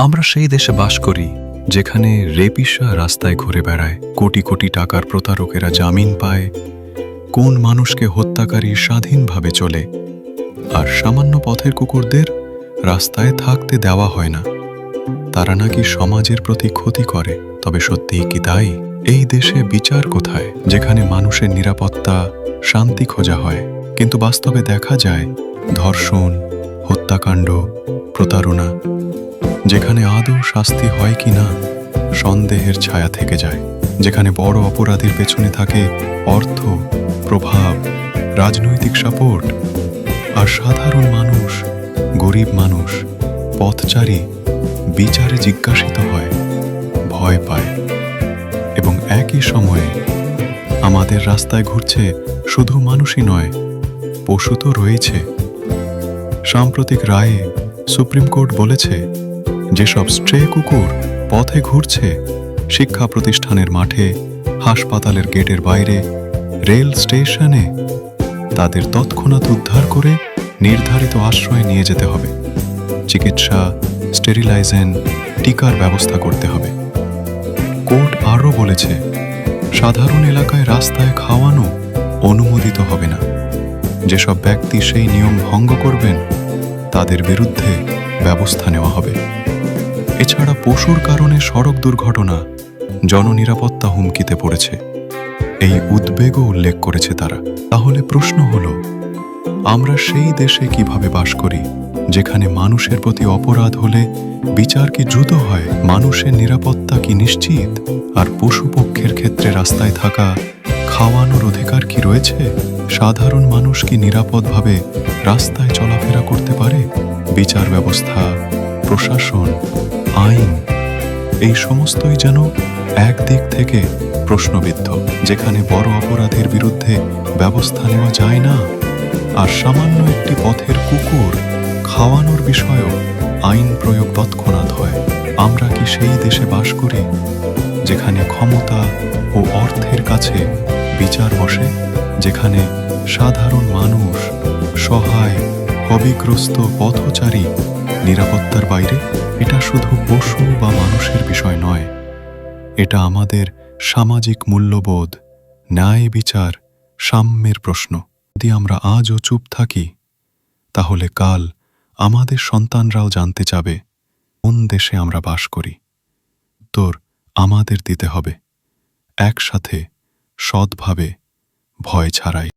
আমরা সেই দেশে বাস করি যেখানে রেপিসা রাস্তায় ঘুরে বেড়ায়, কোটি কোটি টাকার প্রতারকেরা জামিন পায়, কোন মানুষকে হত্যাকারী স্বাধীনভাবে চলে, আর সামান্য পথের কুকুরদের রাস্তায় থাকতে দেওয়া হয় না। তারা নাকি সমাজের প্রতি ক্ষতি করে। তবে সত্যিই কি তাই? এই দেশে বিচার কোথায়, যেখানে মানুষের নিরাপত্তা, শান্তি খোঁজা হয়, কিন্তু বাস্তবে দেখা যায় ধর্ষণ, হত্যাকাণ্ড, প্রতারণা। যেখানে আদৌ শাস্তি হয় কি না সন্দেহের ছায়া থেকে যায়, যেখানে বড় অপরাধীর পেছনে থাকে অর্থ, প্রভাব, রাজনৈতিক সাপোর্ট, আর সাধারণ মানুষ, গরিব মানুষ, পথচারী বিচারে জিজ্ঞাসিত হয়, ভয় পায়। এবং একই সময়ে আমাদের রাস্তায় ঘুরছে শুধু মানুষই নয়, পশু তো রয়েছে। সাম্প্রতিক রায়ে সুপ্রিম কোর্ট বলেছে, যেসব স্ট্রে কুকুর পথে ঘুরছে, শিক্ষা প্রতিষ্ঠানের মাঠে, হাসপাতালের গেটের বাইরে, রেল স্টেশনে, তাদের তৎক্ষণাৎ উদ্ধার করে নির্ধারিত আশ্রয়ে নিয়ে যেতে হবে। চিকিৎসা, স্টেরিলাইজেশন, টিকার ব্যবস্থা করতে হবে। কোর্ট আরও বলেছে, সাধারণ এলাকায় রাস্তায় খাওয়ানো অনুমোদিত হবে না। যেসব ব্যক্তি সেই নিয়ম ভঙ্গ করবেন তাদের বিরুদ্ধে ব্যবস্থা নেওয়া হবে। এছাড়া পশুর কারণে সড়ক দুর্ঘটনা, জননিরাপত্তা হুমকিতে পড়েছে, এই উদ্বেগও উল্লেখ করেছে তারা। তাহলে প্রশ্ন হলো, আমরা সেই দেশে কিভাবে বাস করি যেখানে মানুষের প্রতি অপরাধ হলে বিচার কি দ্রুত হয়, মানুষের নিরাপত্তা কি নিশ্চিত, আর পশুপক্ষের ক্ষেত্রে রাস্তায় থাকা, খাওয়ানোর অধিকার কি রয়েছে? সাধারণ মানুষ কি নিরাপদভাবে রাস্তায় চলাফেরা করতে পারে? বিচার ব্যবস্থা, প্রশাসন, আইন, এই সমস্তই যেন একদিক থেকে প্রশ্নবিদ্ধ, যেখানে বড় অপরাধের বিরুদ্ধে ব্যবস্থা নেওয়া যায় না, আর সামান্য একটি পথের কুকুর খাওয়ানোর বিষয়েও আইন প্রয়োগ তৎক্ষণাৎ হয়। আমরা কি সেই দেশে বাস করি যেখানে ক্ষমতা ও অর্থের কাছে বিচার বসে, যেখানে সাধারণ মানুষ, সহায়, হবিগ্রস্ত পথচারী নিরাপত্তার বাইরে? এটা শুধু পশু বা মানুষের বিষয় নয়, এটা আমাদের সামাজিক মূল্যবোধ, ন্যায় বিচার, সাম্যের প্রশ্ন। যদি আমরা আজও চুপ থাকি, তাহলে কাল আমাদের সন্তানরাও জানতে চাবে কোন দেশে আমরা বাস করি। উত্তর আমাদের দিতে হবে, একসাথে, সৎভাবে, ভয় ছাড়াই।